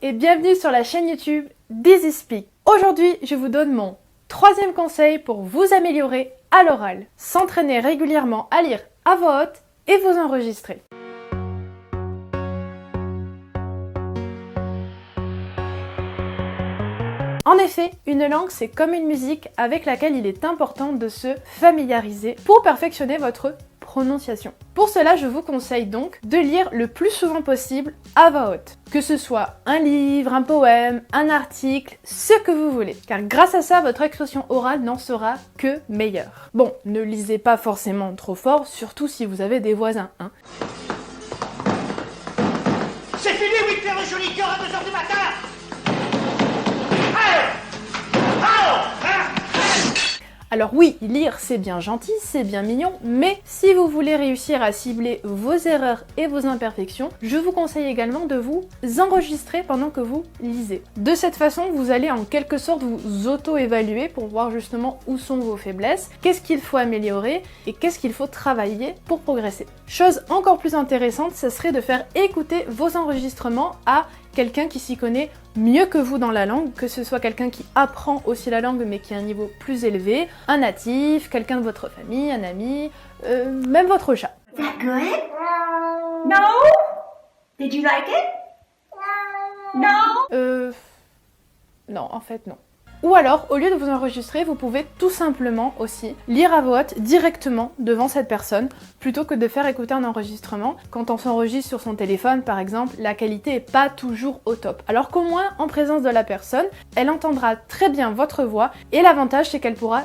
et bienvenue sur la chaîne YouTube d'Easy Speak. Aujourd'hui, je vous donne mon troisième conseil pour vous améliorer à l'oral. S'entraîner régulièrement à lire à voix haute et vous enregistrer. En effet, une langue, c'est comme une musique avec laquelle il est important de se familiariser pour perfectionner votre prononciation. Pour cela, je vous conseille donc de lire le plus souvent possible à voix haute. Que ce soit un livre, un poème, un article, ce que vous voulez. Car grâce à ça, votre expression orale n'en sera que meilleure. Bon, ne lisez pas forcément trop fort, surtout si vous avez des voisins, hein. C'est fini, Whitler, le joli cœur à 2h du matin. Alors oui, lire c'est bien gentil, c'est bien mignon, mais si vous voulez réussir à cibler vos erreurs et vos imperfections, je vous conseille également de vous enregistrer pendant que vous lisez. De cette façon, vous allez en quelque sorte vous auto-évaluer pour voir justement où sont vos faiblesses, qu'est-ce qu'il faut améliorer et qu'est-ce qu'il faut travailler pour progresser. Chose encore plus intéressante, ce serait de faire écouter vos enregistrements à quelqu'un qui s'y connaît mieux que vous dans la langue, que ce soit quelqu'un qui apprend aussi la langue mais qui a un niveau plus élevé, un natif, quelqu'un de votre famille, un ami, même votre chat. Is that good? No? Did you like it? No? Non, en fait non. Ou alors, au lieu de vous enregistrer, vous pouvez tout simplement aussi lire à voix haute directement devant cette personne, plutôt que de faire écouter un enregistrement. Quand on s'enregistre sur son téléphone, par exemple, la qualité est pas toujours au top. Alors qu'au moins, en présence de la personne, elle entendra très bien votre voix, et l'avantage, c'est qu'elle pourra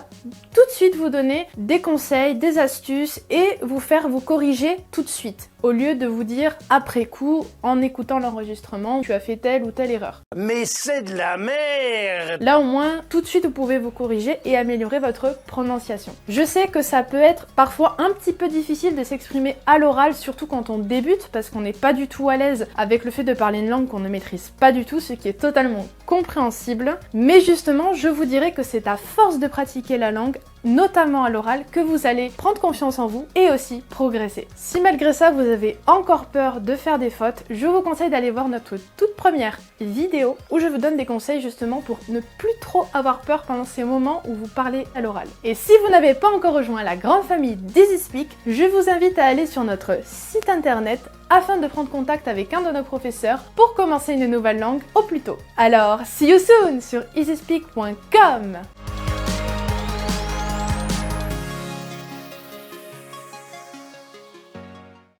tout de suite vous donner des conseils, des astuces, et vous faire vous corriger tout de suite, au lieu de vous dire après coup, en écoutant l'enregistrement, tu as fait telle ou telle erreur. Mais c'est de la merde. Là au moins, tout de suite vous pouvez vous corriger et améliorer votre prononciation. Je sais que ça peut être parfois un petit peu difficile de s'exprimer à l'oral, surtout quand on débute, parce qu'on n'est pas du tout à l'aise avec le fait de parler une langue qu'on ne maîtrise pas du tout, ce qui est totalement compréhensible. Mais justement, je vous dirais que c'est à force de pratiquer la langue, notamment à l'oral, que vous allez prendre confiance en vous et aussi progresser. Si malgré ça vous avez encore peur de faire des fautes, je vous conseille d'aller voir notre toute première vidéo où je vous donne des conseils justement pour ne plus trop avoir peur pendant ces moments où vous parlez à l'oral. Et si vous n'avez pas encore rejoint la grande famille d'Easy Speak, je vous invite à aller sur notre site internet afin de prendre contact avec un de nos professeurs pour commencer une nouvelle langue au plus tôt. Alors, see you soon sur easyspeak.com.